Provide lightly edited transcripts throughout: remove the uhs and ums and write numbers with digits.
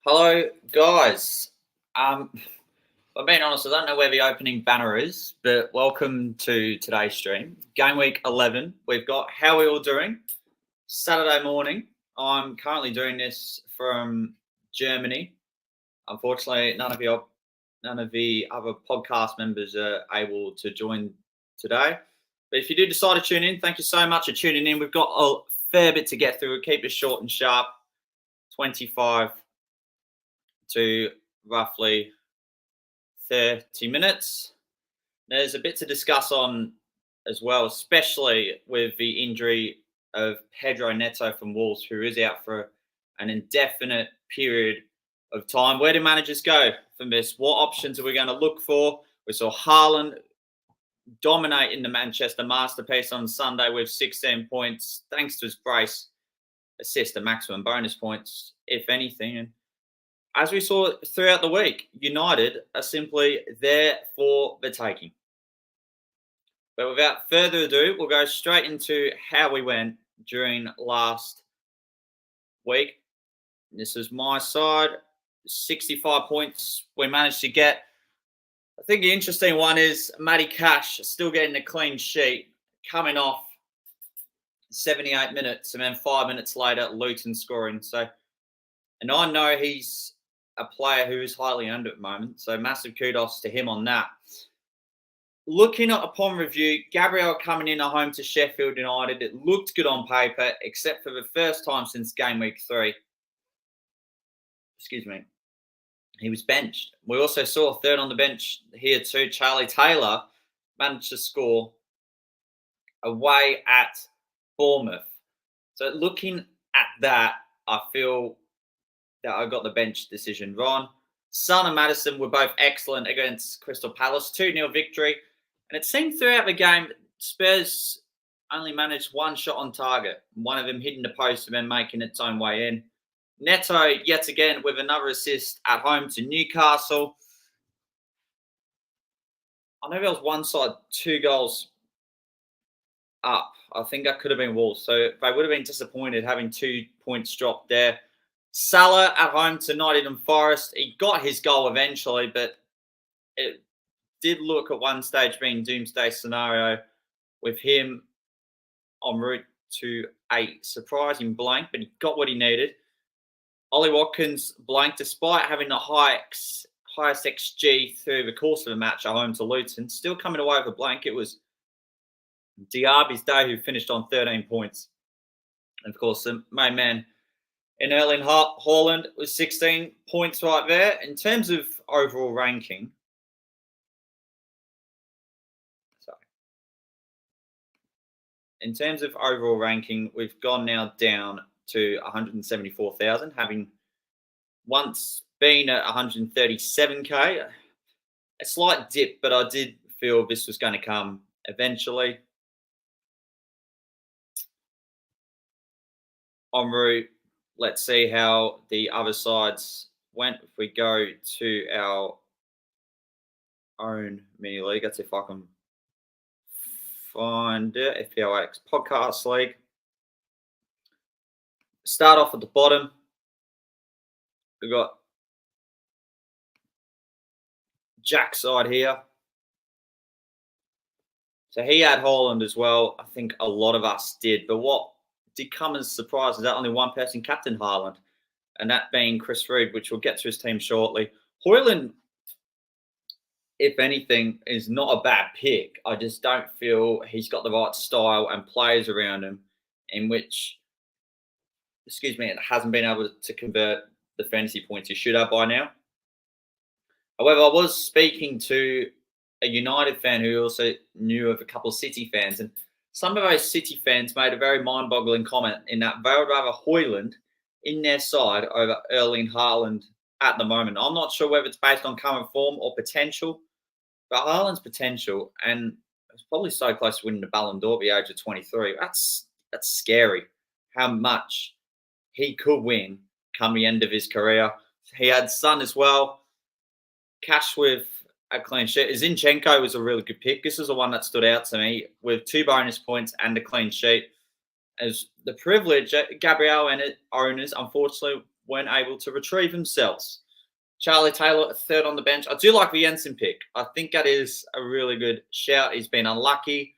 Hello, guys. I'm being honest, I don't know where the opening banner is, but welcome to today's stream. Game week 11. We've got How We All Doing? Saturday morning. I'm currently doing this from Germany. Unfortunately, none of the other podcast members are able to join today. But if you do decide to tune in, thank you so much for tuning in. We've got a fair bit to get through. We'll keep it short and sharp. 25 to roughly 30 minutes. There's a bit to discuss on as well, especially with the injury of Pedro Neto from Wolves, who is out for an indefinite period of time. Where do managers go from this? What options are we going to look for? We saw Haaland dominate in the Manchester masterpiece on Sunday with 16 points, thanks to his brace, assist and maximum bonus points, if anything. And as we saw throughout the week, United are simply there for the taking. But without further ado, we'll go straight into how we went during last week. This is my side. 65 points we managed to get. I think the interesting one is Matty Cash still getting a clean sheet, coming off 78 minutes, and then 5 minutes later, Luton scoring. And I know he's a player who is highly owned at the moment, so massive kudos to him on that. Looking at upon review, Gabriel coming in at home to Sheffield United, it looked good on paper, except for the first time since game week 3. He was benched. We also saw a third on the bench here too. Charlie Taylor managed to score away at Bournemouth. So looking at that, I feel that I got the bench decision wrong. Son and Maddison were both excellent against Crystal Palace. 2-0 victory. And it seemed throughout the game, Spurs only managed one shot on target. One of them hitting the post and then making its own way in. Neto, yet again, with another assist at home to Newcastle. I know there was one side, 2 goals up. I think that could have been Wolves. So they would have been disappointed having 2 points dropped there. Salah at home to Nottingham Forest. He got his goal eventually, but it did look at one stage being doomsday scenario with him en route to a surprising blank, but he got what he needed. Ollie Watkins blank despite having the highest XG through the course of the match at home to Luton. Still coming away with a blank. It was Diaby's day who finished on 13 points. And of course, the main man in Erling Haaland was 16 points right there. In terms of overall ranking, we've gone now down to 174,000, having once been at 137k. A slight dip, but I did feel this was going to come eventually. En route, let's see how the other sides went. If we go to our own mini league, let's see if I can find it. FPL Addicts Podcast League. Start off at the bottom. We've got Jack's side here. So he had Haaland as well. I think a lot of us did. But what did come as a surprise is that only one person captained Haaland, and that being Chris Reed, which we'll get to his team shortly. Højlund, if anything, is not a bad pick. I just don't feel he's got the right style and players around him in which, it hasn't been able to convert the fantasy points he should have by now. However, I was speaking to a United fan who also knew of a couple of City fans, and some of those City fans made a very mind-boggling comment in that they would rather Højlund in their side over Erling Haaland at the moment. I'm not sure whether it's based on current form or potential, but Haaland's potential, and it's probably so close to winning the Ballon d'Or at the age of 23. That's scary how much he could win come the end of his career. He had Son as well. Cash with a clean sheet. Zinchenko was a really good pick. This is the one that stood out to me with 2 bonus points and a clean sheet. As the privilege, Gabriel and owners, unfortunately, when able to retrieve themselves. Charlie Taylor, third on the bench. I do like the Jensen pick. I think that is a really good shout. He's been unlucky.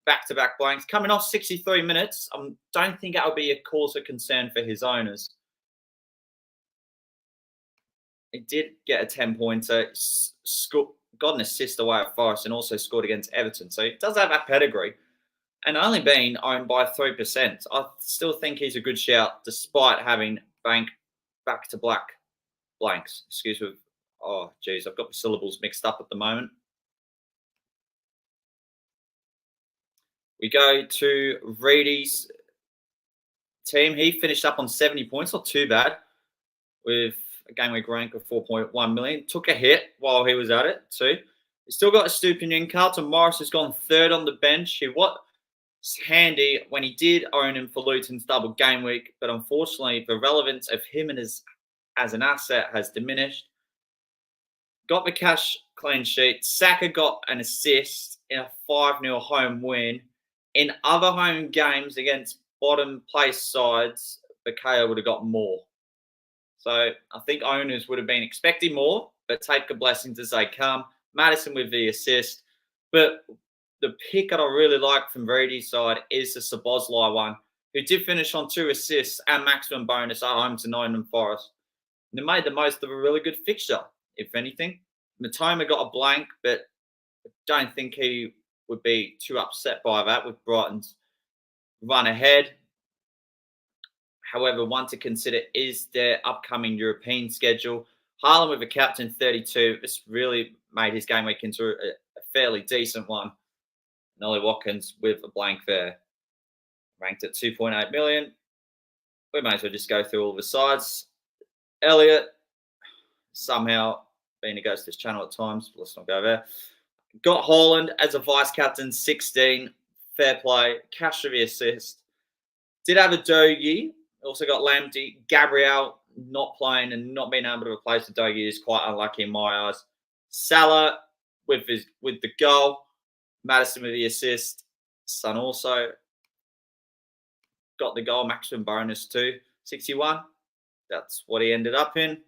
Back-to-back blanks. Coming off 63 minutes. I don't think that would be a cause of concern for his owners. He did get a 10-pointer. Got an assist away at Forest and also scored against Everton. So he does have that pedigree. And only been owned by 3%. I still think he's a good shout despite having back-to-back blanks. Excuse me. Oh, geez. I've got the syllables mixed up at the moment. We go to Reedy's team. He finished up on 70 points. Not too bad. With a game week rank of 4.1 million. Took a hit while he was at it too. He's still got a Stupinian. Carlton Morris has gone third on the bench. He was handy when he did own him for Luton's double game week, but unfortunately the relevance of him and as an asset has diminished. Got the cash clean sheet. Saka got an assist in a 5-0 home win. In other home games against bottom place sides, Bakaya would have got more. So I think owners would have been expecting more, but take the blessings as they come. Maddison with the assist. But the pick that I really like from Brady's side is the Szoboszlai one, who did finish on 2 assists and maximum bonus at home to Nottingham Forest. And they made the most of a really good fixture, if anything. Matoma got a blank, but I don't think he would be too upset by that with Brighton's run ahead. However, one to consider is their upcoming European schedule. Haaland with a captain 32. This really made his game week into a fairly decent one. And Ollie Watkins with a blank there. Ranked at 2.8 million. We may as well just go through all the sides. Elliot, somehow being a ghost this channel at times, but let's not go there. Got Haaland as a vice captain, 16. Fair play. Cash for the assist. Did have a Dogie. Also got Lamptey. Gabriel not playing and not being able to replace the Dogie is quite unlucky in my eyes. Salah with the goal. Maddison with the assist. Son also got the goal, maximum bonus too. 61. That's what he ended up in.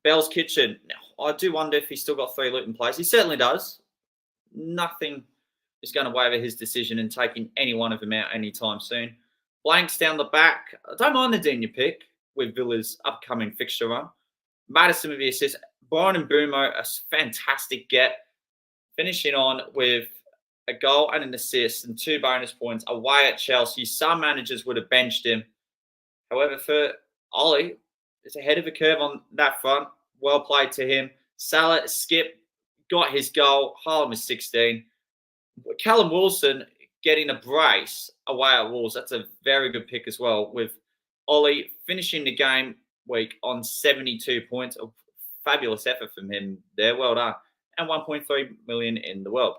Bell's Kitchen. Now, I do wonder if he's still got 3 Luton players. He certainly does. Nothing is going to waver his decision in taking any one of them out anytime soon. Blanks down the back. I don't mind the Dina pick with Villa's upcoming fixture run. Maddison with the assist. Brian and Boomo, a fantastic get. Finishing on with a goal and an assist and 2 bonus points away at Chelsea. Some managers would have benched him. However, for Ollie, it's ahead of the curve on that front. Well played to him. Salah, Skip, got his goal. Haaland was 16. Callum Wilson getting a brace away at Wolves. That's a very good pick as well, with Ollie finishing the game week on 72 points. A fabulous effort from him there. Well done. And 1.3 million in the world.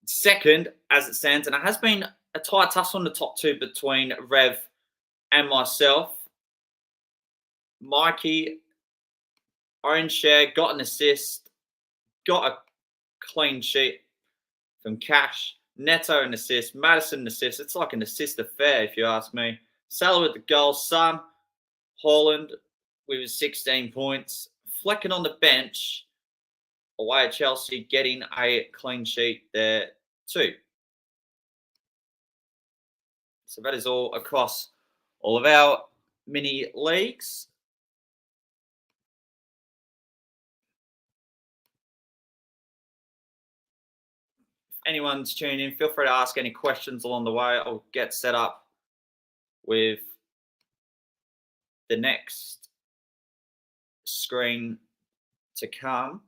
Second, as it stands, and it has been a tight tussle on the top 2 between Rev and myself. Mikey, orange share, got an assist, got a clean sheet from Cash. Neto an assist, Maddison an assist. It's like an assist affair, if you ask me. Salah with the goal, Son, Haaland with his 16 points. Flecking on the bench, away at Chelsea, getting a clean sheet there too. So that is all across all of our mini leagues. If anyone's tuning in, feel free to ask any questions along the way. I'll get set up with the next screen to come.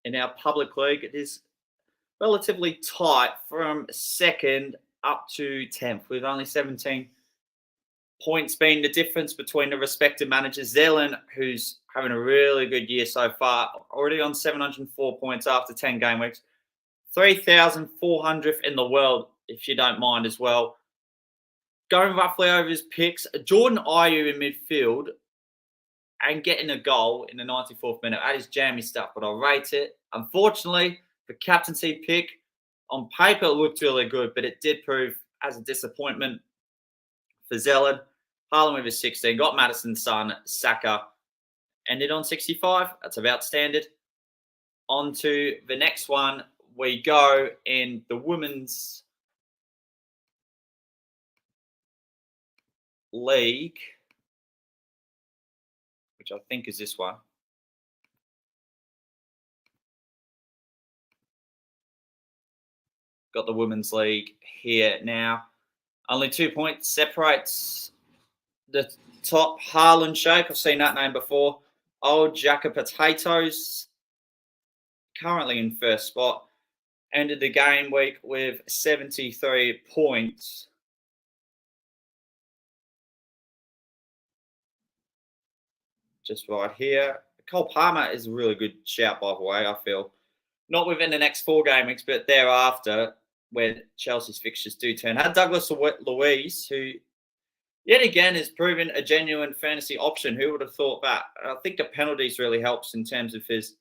In our public league, it is relatively tight from 2nd up to 10th, with only 17 points being the difference between the respective managers. Zelen, who's having a really good year so far, already on 704 points after 10 game weeks. 3,400th in the world, if you don't mind as well. Going roughly over his picks, Jordan Ayew in midfield and getting a goal in the 94th minute. That is jammy stuff, but I'll rate it. Unfortunately, the captaincy pick, on paper, it looked really good, but it did prove as a disappointment for Zealot. Haaland with his 16, got Madison's son, Saka, ended on 65. That's about standard. On to the next one. We go in the Women's League, which I think is this one. Got the Women's League here now. Only 2 points separates the top. Haaland Shake, I've seen that name before. Old Jack of Potatoes, currently in first spot. Ended the game week with 73 points. Just right here. Cole Palmer is a really good shout, by the way, I feel. Not within the next 4 game weeks, but thereafter, when Chelsea's fixtures do turn. Had Douglas Luiz, who yet again has proven a genuine fantasy option. Who would have thought that? I think the penalties really helps in terms of his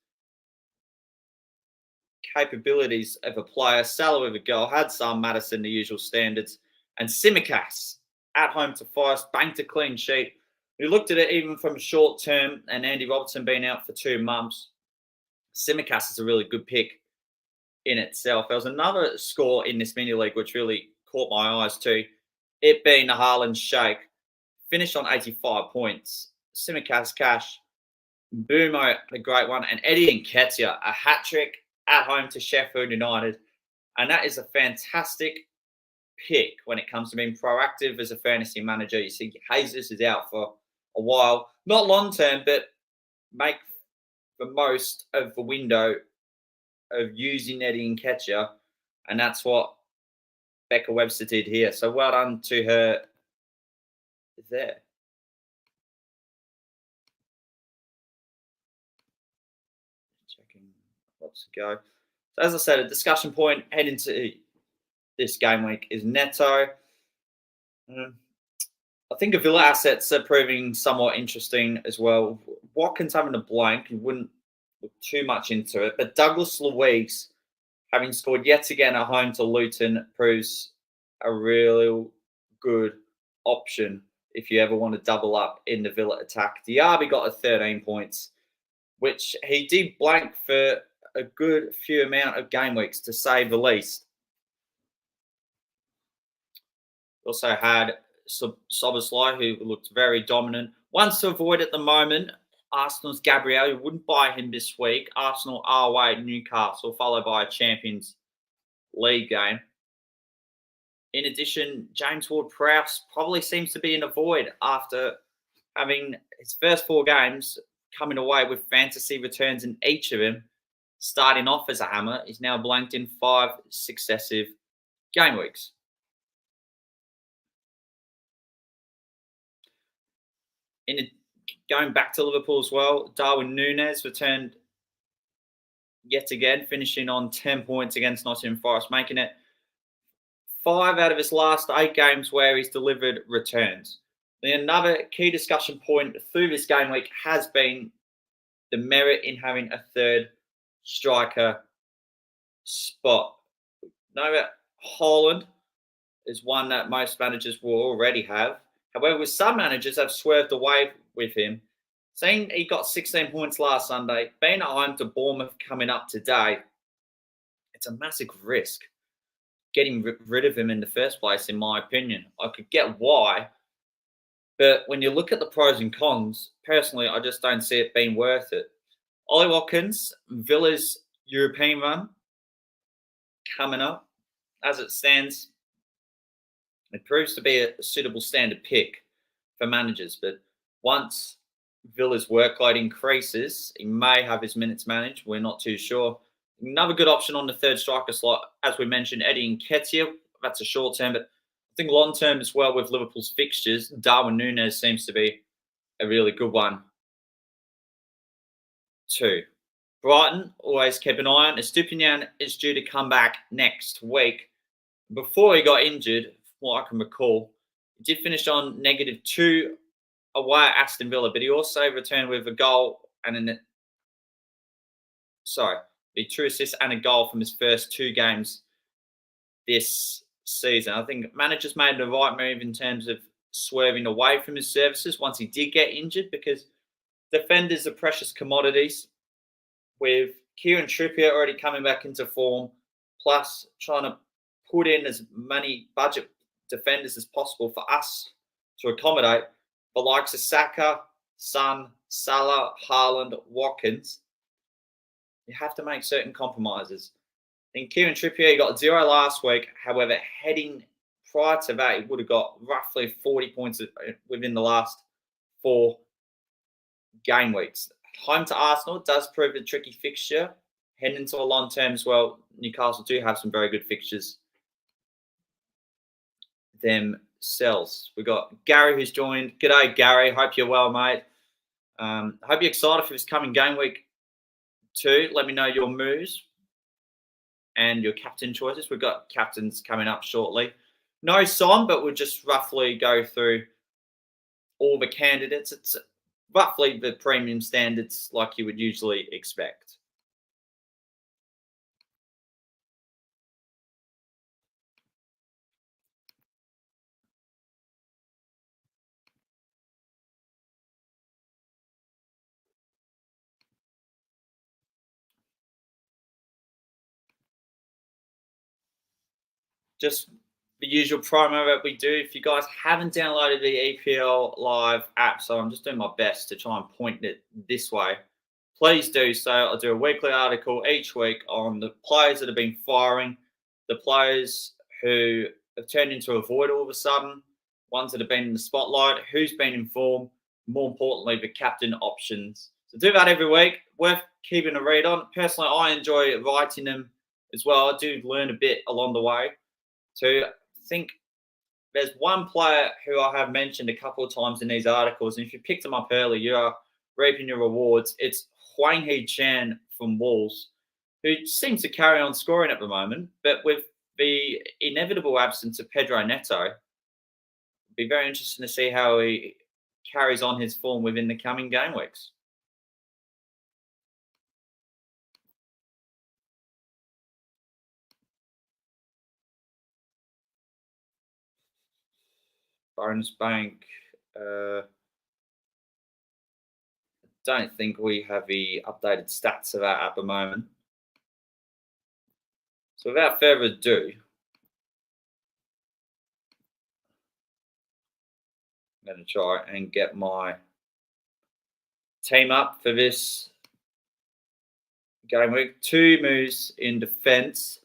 capabilities of a player. Salah with a goal, had some Madison, the usual standards, and Tsimikas at home to Forest, banked a clean sheet. We looked at it even from short term, and Andy Robertson being out for 2 months. Tsimikas is a really good pick in itself. There was another score in this mini league which really caught my eyes too. It being the Haaland Shake, finished on 85 points. Tsimikas cash, Boomo, a great one, and Eddie Nketiah, a hat trick at home to Sheffield United. And that is a fantastic pick when it comes to being proactive as a fantasy manager. You see Jesus is out for a while, not long term, but make the most of the window of using Eddie Nketiah, and that's what Becca Webster did here. So well done to her there. Checking what's to go. So as I said, a discussion point heading to this game week is Neto. I think the Villa assets are proving somewhat interesting as well. Watkins having a blank, you wouldn't look too much into it, but Douglas Luiz, having scored yet again at home to Luton, proves a real good option if you ever want to double up in the Villa attack. Diaby got a 13 points, which he did blank for a good few amount of game weeks, to say the least. Also had Soboslai, who looked very dominant. Ones to avoid at the moment, Arsenal's Gabriel. You wouldn't buy him this week. Arsenal are away at Newcastle, followed by a Champions League game. In addition, James Ward-Prowse probably seems to be in a void after having his first 4 games coming away with fantasy returns in each of them. Starting off as a hammer, he's now blanked in 5 successive game weeks. Going back to Liverpool as well, Darwin Núñez returned yet again, finishing on 10 points against Nottingham Forest, making it 5 out of his last 8 games where he's delivered returns. Then another key discussion point through this game week has been the merit in having a third striker spot. Know that Haaland is one that most managers will already have. However, with some managers have swerved away with him. Seeing he got 16 points last Sunday, being at home to Bournemouth coming up today, it's a massive risk getting rid of him in the first place, in my opinion. I could get why, but when you look at the pros and cons, personally, I just don't see it being worth it. Ollie Watkins, Villa's European run coming up. As it stands, it proves to be a suitable standard pick for managers, but once Villa's workload increases, he may have his minutes managed. We're not too sure. Another good option on the third striker slot, as we mentioned, Eddie Nketiah. That's a short term, but I think long term as well with Liverpool's fixtures, Darwin Núñez seems to be a really good one too. Brighton, always keep an eye on. Estupinian is due to come back next week. Before he got injured, from what I can recall, he did finish on -2 away at Aston Villa, but he also returned with a goal and the 2 assists and a goal from his first 2 games this season. I think managers made the right move in terms of swerving away from his services once he did get injured, because defenders are precious commodities. With Kieran Trippier already coming back into form, plus trying to put in as many budget defenders as possible for us to accommodate the likes of Saka, Son, Salah, Haaland, Watkins, you have to make certain compromises. In Kieran Trippier, he got 0 last week. However, heading prior to that, he would have got roughly 40 points within the last 4 game weeks. Home to Arsenal does prove a tricky fixture. Heading into a long term as well, Newcastle do have some very good fixtures themselves. We've got Gary who's joined. G'day, Gary. Hope you're well, mate. Hope you're excited for this coming game week too. Let me know your moves and your captain choices. We've got captains coming up shortly. No Son, but we'll just roughly go through all the candidates. It's roughly the premium standards like you would usually expect. Just the usual promo that we do. If you guys haven't downloaded the EPL Live app, so I'm just doing my best to try and point it this way, please do so. I'll do a weekly article each week on the players that have been firing, the players who have turned into a void all of a sudden, ones that have been in the spotlight, who's been in form, more importantly, the captain options. So do that every week. Worth keeping a read on. Personally, I enjoy writing them as well. I do learn a bit along the way. So I think there's one player who I have mentioned a couple of times in these articles, and if you picked them up early, you are reaping your rewards. It's Hwang Hee-chan from Wolves, who seems to carry on scoring at the moment, but with the inevitable absence of Pedro Neto, it'd be very interesting to see how he carries on his form within the coming game weeks. Bonus Bank. Don't think we have the updated stats of that at the moment. So without further ado, I'm going to try and get my team up for this game week. 2 moves in defence.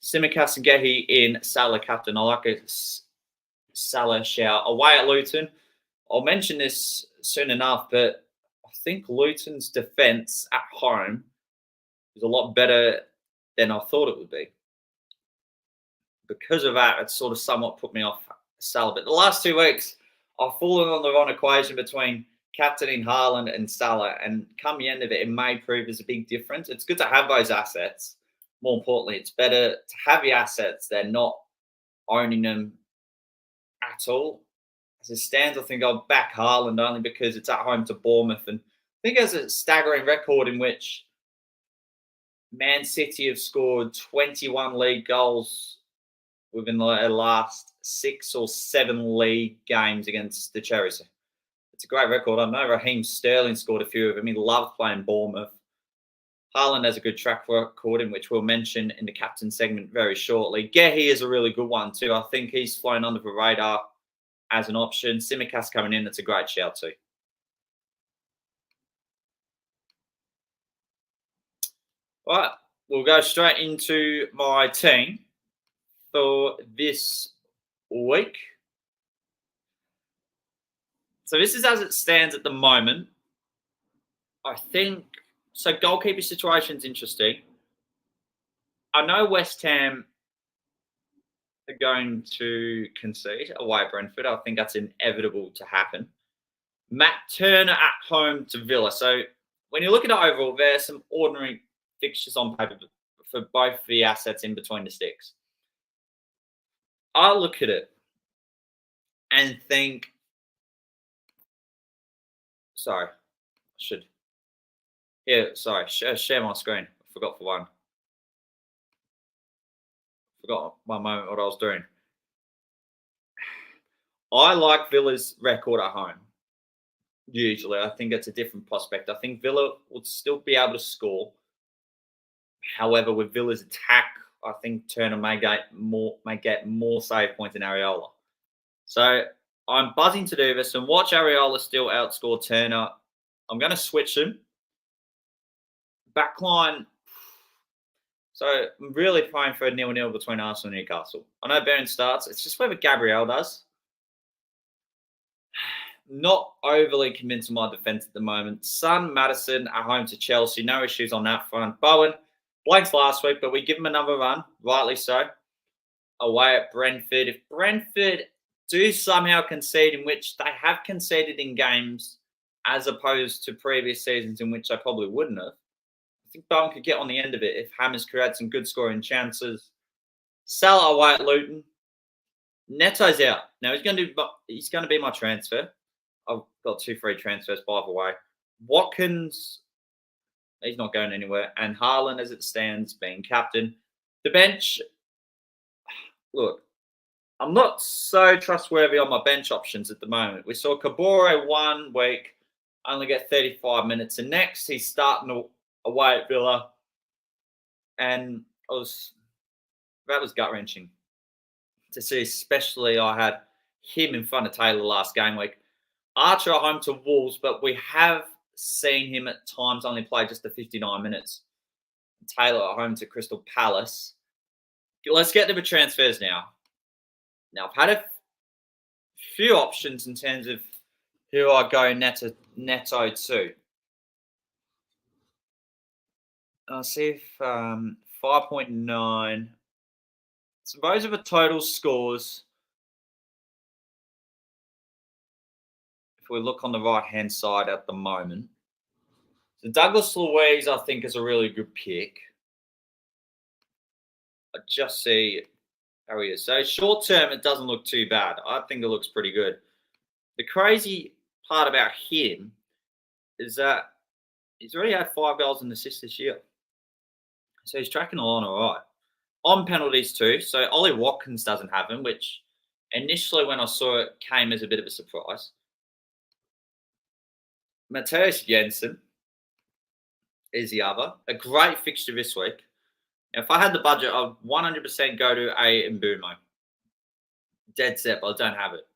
Tsimikas and Gehi in Salah captain. I like a Salah shout. Away at Luton. I'll mention this soon enough, but I think Luton's defence at home is a lot better than I thought it would be. Because of that, it's sort of somewhat put me off Salah. But the last 2 weeks, I've fallen on the wrong equation between captaining Haaland and Salah. And come the end of it, it may prove as a big difference. It's good to have those assets. More importantly, it's better to have the assets than not owning them at all. As it stands, I think I'll back Haaland only because it's at home to Bournemouth. And I think there's a staggering record in which Man City have scored 21 league goals within the last 6 or 7 league games against the Cherries. It's a great record. I know Raheem Sterling scored a few of them. He loved playing Bournemouth. Haaland has a good track record, in which we'll mention in the captain segment very shortly. Gehi is a really good one too. I think he's flown under the radar as an option. Tsimikas coming in, that's a great shout too. All right, we'll go straight into my team for this week. So this is as it stands at the moment. I think, so goalkeeper situation's interesting. I know West Ham are going to concede away at Brentford. I think that's inevitable to happen. Matt Turner at home to Villa. So when you look at it overall, there are some ordinary fixtures on paper for both the assets in between the sticks. I look at it and think, sorry, share my screen. I forgot for one. Forgot one moment what I was doing. I like Villa's record at home. Usually, I think it's a different prospect. I think Villa would still be able to score. However, with Villa's attack, I think Turner may get more save points than Areola. So I'm buzzing to do this and watch Areola still outscore Turner. I'm going to switch him. Backline. So I'm really praying for a 0-0 between Arsenal and Newcastle. I know Barron starts. It's just whether Gabriel does. Not overly convinced of my defence at the moment. Son, Maddison at home to Chelsea. No issues on that front. Bowen, blanks last week, but we give him another run. Rightly so. Away at Brentford. If Brentford do somehow concede, in which they have conceded in games as opposed to previous seasons in which they probably wouldn't have, I think Bowen could get on the end of it if Hammers create some good scoring chances. Salah away at Luton. Neto's out. Now he's going to be my transfer. I've got 2 free transfers by the way. Watkins, he's not going anywhere. And Haaland, as it stands, being captain. The bench, look, I'm not so trustworthy on my bench options at the moment. We saw Kabore 1 week only get 35 minutes. And next, he's starting away at Villa. And that was gut-wrenching to see, especially I had him in front of Taylor last game week. Archer at home to Wolves, but we have seen him at times only play just the 59 minutes. Taylor at home to Crystal Palace. Let's get to the transfers now. Now, I've had a few options in terms of who I go Neto to. I'll see if 5.9. So those are the total scores. If we look on the right-hand side at the moment. So Douglas Luiz, I think, is a really good pick. I just see how he is. So short term, it doesn't look too bad. I think it looks pretty good. The crazy part about him is that he's already had 5 goals and assists this year. So he's tracking along all right. On penalties too. So Ollie Watkins doesn't have him, which initially when I saw it came as a bit of a surprise. Matthäus Jensen is the other. A great fixture this week. Now, if I had the budget, I'd 100% go to a Mbumo. Dead set, but I don't have it.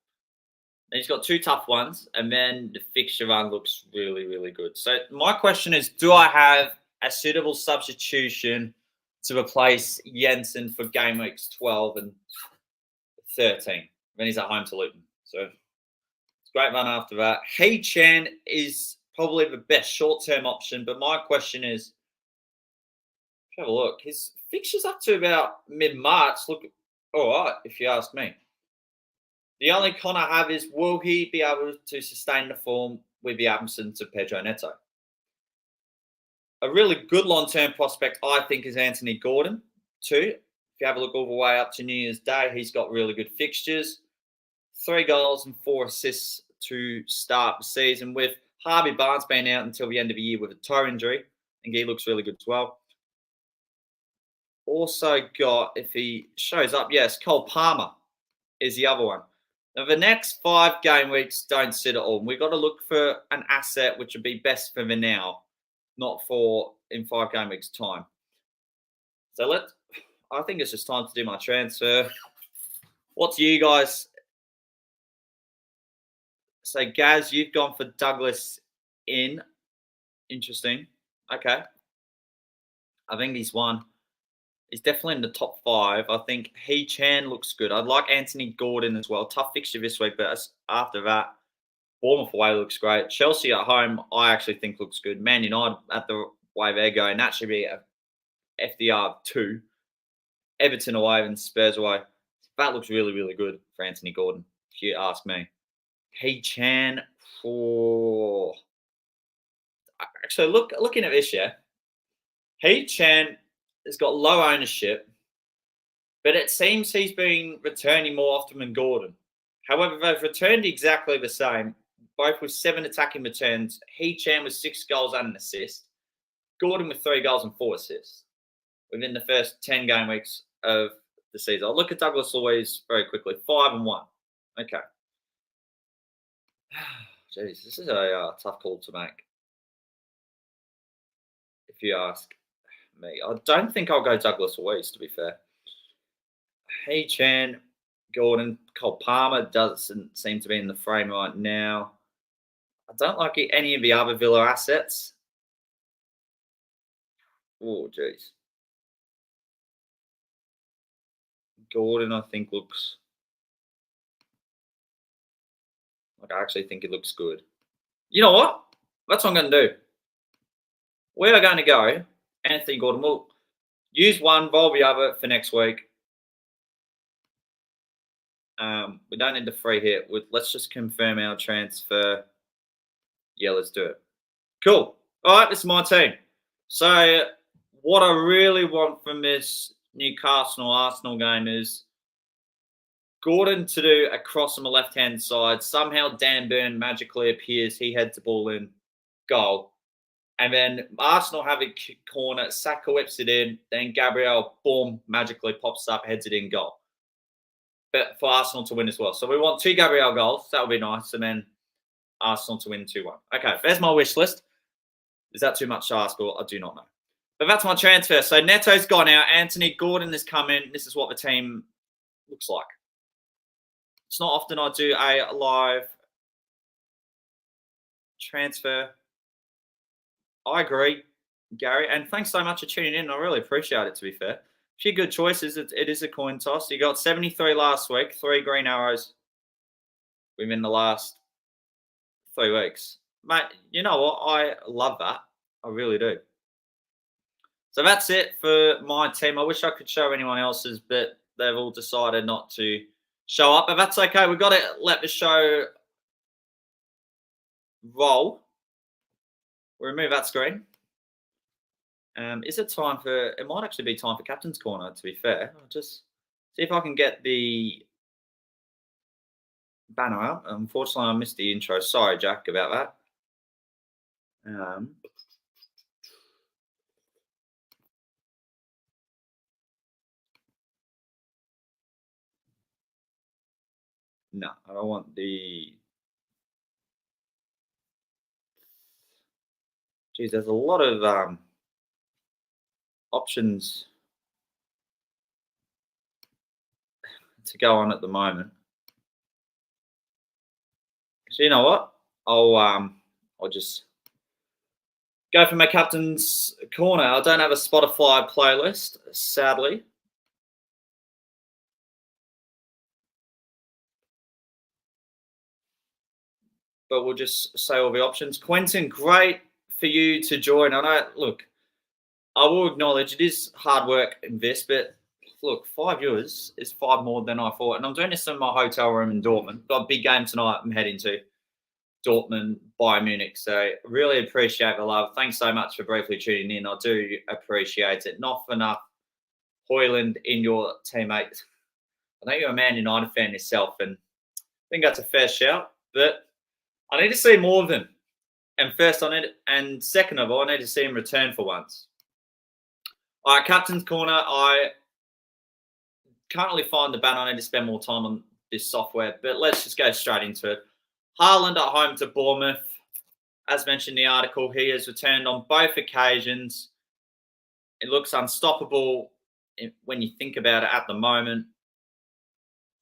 And he's got 2 tough ones, and then the fixture run looks really, really good. So my question is, do I have a suitable substitution to replace Jensen for game weeks 12 and 13? Then he's at home to Luton. So great run after that. Hee Chan is probably the best short-term option, but my question is, have a look. His fixture's up to about mid-March. Look, all right, if you ask me. The only con I have is, will he be able to sustain the form with the absence of Pedro Neto? A really good long-term prospect, I think, is Anthony Gordon, too. If you have a look all the way up to New Year's Day, he's got really good fixtures. 3 goals and 4 assists to start the season, with Harvey Barnes being out until the end of the year with a toe injury. I think he looks really good as well. Also got, if he shows up, yes, Cole Palmer is the other one. Now, the next 5 game weeks don't sit at all. We've got to look for an asset which would be best for the now, not for in 5 game weeks' time. So I think it's just time to do my transfer. What do you guys? So, Gaz, you've gone for Douglas in. Interesting. Okay. I think he's one. He's definitely in the top 5. I think Hee Chan looks good. I'd like Anthony Gordon as well. Tough fixture this week, but after that, Bournemouth away looks great. Chelsea at home, I actually think looks good. Man United at the way they're going, that should be a FDR 2. Everton away and Spurs away. That looks really, really good for Anthony Gordon, if you ask me. Hee Chan for... Actually, looking at this, yeah. Hee Chan has got low ownership, but it seems he's been returning more often than Gordon. However, they've returned exactly the same, both with 7 attacking returns. Chan with 6 goals and an assist. Gordon with 3 goals and 4 assists within the first 10 game weeks of the season. I'll look at Douglas Luiz very quickly. 5-1. Okay. Jeez, this is a tough call to make, if you ask me. I don't think I'll go Douglas Luiz, to be fair. Chan, Gordon, Cole Palmer doesn't seem to be in the frame right now. I don't like any of the other Villa assets. Oh, jeez. Gordon, I think, looks like I actually think it looks good. You know what? That's what I'm going to do. We are going to go Anthony Gordon. We'll use one, roll the other for next week. We don't need the free hit. Let's just confirm our transfer. Yeah, let's do it. Cool. All right, this is my team. So what I really want from this Newcastle-Arsenal game is Gordon to do a cross on the left-hand side. Somehow Dan Burn magically appears. He heads the ball in. Goal. And then Arsenal have a corner. Saka whips it in. Then Gabriel, boom, magically pops up, heads it in, goal. But for Arsenal to win as well. So we want 2 Gabriel goals. That would be nice. And then Arsenal to win 2-1. Okay, there's my wish list. Is that too much to ask for? I do not know. But that's my transfer. So Neto's gone out. Anthony Gordon has come in. This is what the team looks like. It's not often I do a live transfer. I agree, Gary. And thanks so much for tuning in. I really appreciate it, to be fair. A few good choices. It is a coin toss. You got 73 last week, 3 green arrows within the last 3 weeks. Mate, you know what? I love that. I really do. So that's it for my team. I wish I could show anyone else's, but they've all decided not to show up. But that's okay. We've got to let the show roll. We'll remove that screen. Is it time for... It might actually be time for Captain's Corner, to be fair. I'll just see if I can get the banner out. Unfortunately, I missed the intro. Sorry, Jack, about that. No, I don't want the... Geez, there's a lot of options to go on at the moment. So you know what? I'll just go for my Captain's Corner. I don't have a Spotify playlist, sadly. But we'll just say all the options. Quentin, great for you to join. I know, look, I will acknowledge it is hard work in this, but look, 5 viewers is 5 more than I thought. And I'm doing this in my hotel room in Dortmund. Got a big game tonight I'm heading to. Dortmund, Bayern Munich. So really appreciate the love. Thanks so much for briefly tuning in. I do appreciate it. Not for enough Hoyland in your teammate. I know you're a Man United fan yourself, and I think that's a fair shout. But I need to see more of him. And second of all, I need to see him return for once. All right, Captain's Corner. I can't really find the banner. I need to spend more time on this software, but let's just go straight into it. Haaland at home to Bournemouth. As mentioned in the article, he has returned on both occasions. It looks unstoppable when you think about it at the moment.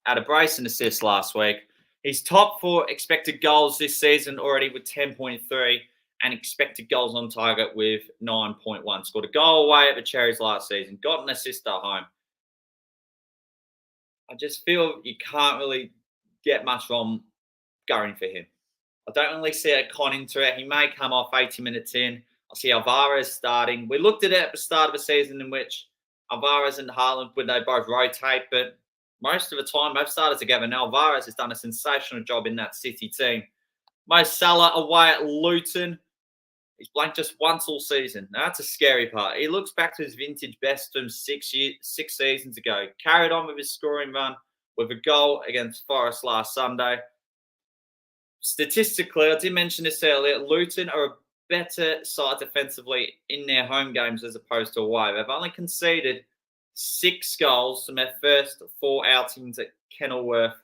Had a brace and assist last week. He's top for expected goals this season already with 10.3 and expected goals on target with 9.1. Scored a goal away at the Cherries last season. Got an assist at home. I just feel you can't really get much wrong going for him. I don't really see a con into it. He may come off 80 minutes in. I see Alvarez starting. We looked at it at the start of the season in which Alvarez and Haaland, when they both rotate, but most of the time, they've started together. Now, Alvarez has done a sensational job in that City team. Mo Salah away at Luton. He's blanked just once all season. Now, that's a scary part. He looks back to his vintage best from 6 seasons ago. Carried on with his scoring run with a goal against Forest last Sunday. Statistically, I did mention this earlier, Luton are a better side defensively in their home games as opposed to away. They've only conceded 6 goals from their first 4 outings at Kenilworth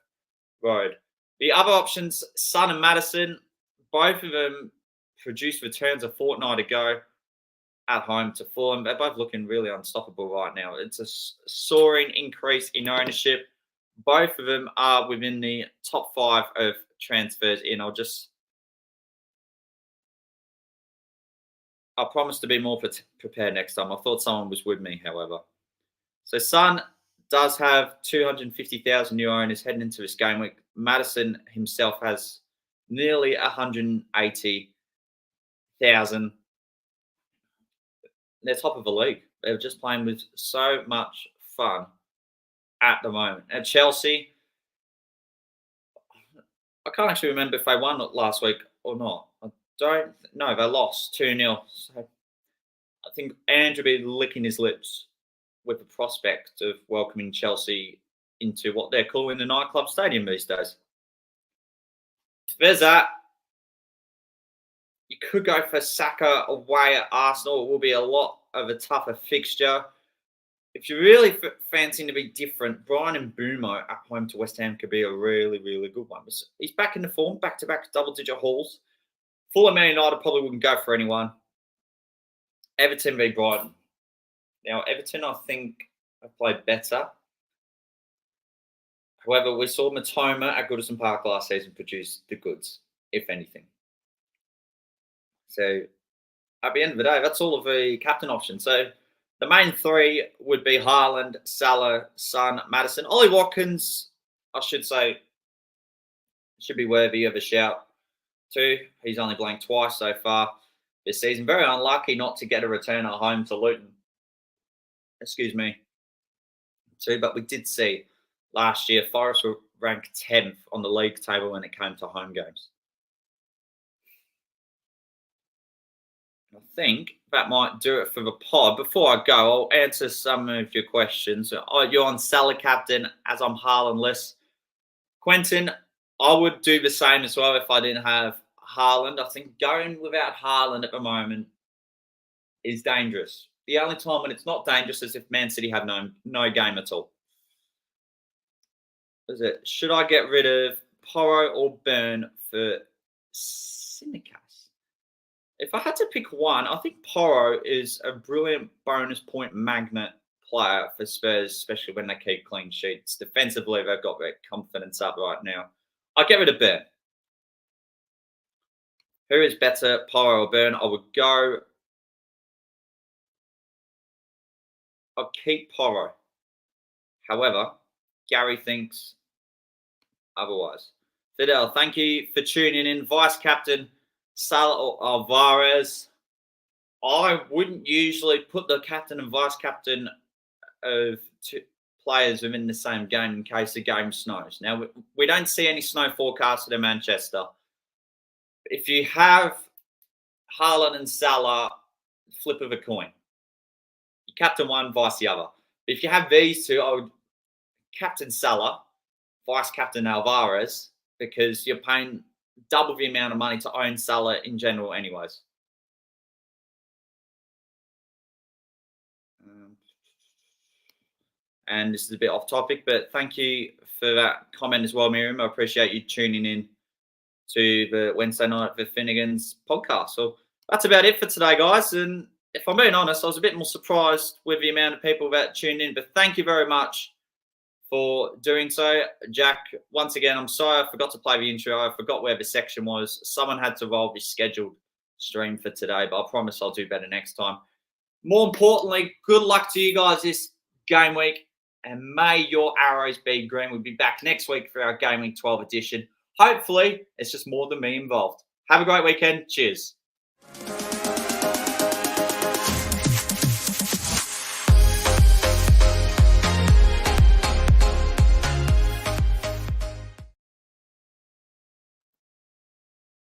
Road. The other options, Son and Madison, both of them produced returns a fortnight ago at home to Fulham. They're both looking really unstoppable right now. It's a soaring increase in ownership. Both of them are within the top 5 of transfers in. I'll promise to be more prepared next time. I thought someone was with me, however. So Son does have 250,000 new owners heading into this game week. Madison himself has nearly 180,000. They're top of the league. They're just playing with so much fun at the moment. At Chelsea, I can't actually remember if they won last week or not. I don't know. They lost 2-0. So I think Andrew will be licking his lips with the prospect of welcoming Chelsea into what they're calling the nightclub stadium these days. There's that. You could go for Saka away at Arsenal. It will be a lot of a tougher fixture. If you're really fancying to be different, Brian and Bumo at home to West Ham could be a really, really good one. He's back in the form, back-to-back double-digit hauls. Fulham Man United probably wouldn't go for anyone. Everton v Brighton. Now, Everton, I think, have played better. However, we saw Matoma at Goodison Park last season produce the goods, if anything. So, at the end of the day, that's all of the captain options. So, the main 3 would be Haaland, Salah, Son, Madison. Ollie Watkins, I should say, should be worthy of a shout too. He's only blanked twice so far this season. Very unlucky not to get a return at home to Luton. Excuse me. Too, but we did see last year Forest were ranked 10th on the league table when it came to home games. I think that might do it for the pod. Before I go, I'll answer some of your questions. You're on Salah captain as I'm Haaland-less. Quentin, I would do the same as well if I didn't have Haaland. I think going without Haaland at the moment is dangerous. The only time when it's not dangerous is if Man City have no game at all. Is it? Should I get rid of Porro or Burn for Simicast? If I had to pick one, I think Porro is a brilliant bonus point magnet player for Spurs, especially when they keep clean sheets. Defensively, they've got their confidence up right now. I'll get rid of Burn. Who is better, Porro or Burn? I'll keep Porro. However, Gary thinks otherwise. Fidel, thank you for tuning in. Vice captain Salah or Alvarez. I wouldn't usually put the captain and vice captain of 2 players within the same game in case the game snows. Now, we don't see any snow forecasted in Manchester. If you have Haaland and Salah, flip of a coin. You captain one, vice the other. If you have these 2, I would captain Salah, vice captain Alvarez, because you're paying double the amount of money to own Salah in general anyways. And this is a bit off topic, but thank you for that comment as well, Miriam. I appreciate you tuning in to the Wednesday night for Finnegan's podcast. So that's about it for today, guys. And if I'm being honest, I was a bit more surprised with the amount of people that tuned in, but thank you very much for doing so. Jack, once again, I'm sorry I forgot to play the intro. I forgot where the section was. Someone had to roll the scheduled stream for today, but I promise I'll do better next time. More importantly, good luck to you guys this game week, and may your arrows be green. We'll be back next week for our Game Week 12 edition. Hopefully, it's just more than me involved. Have a great weekend. Cheers.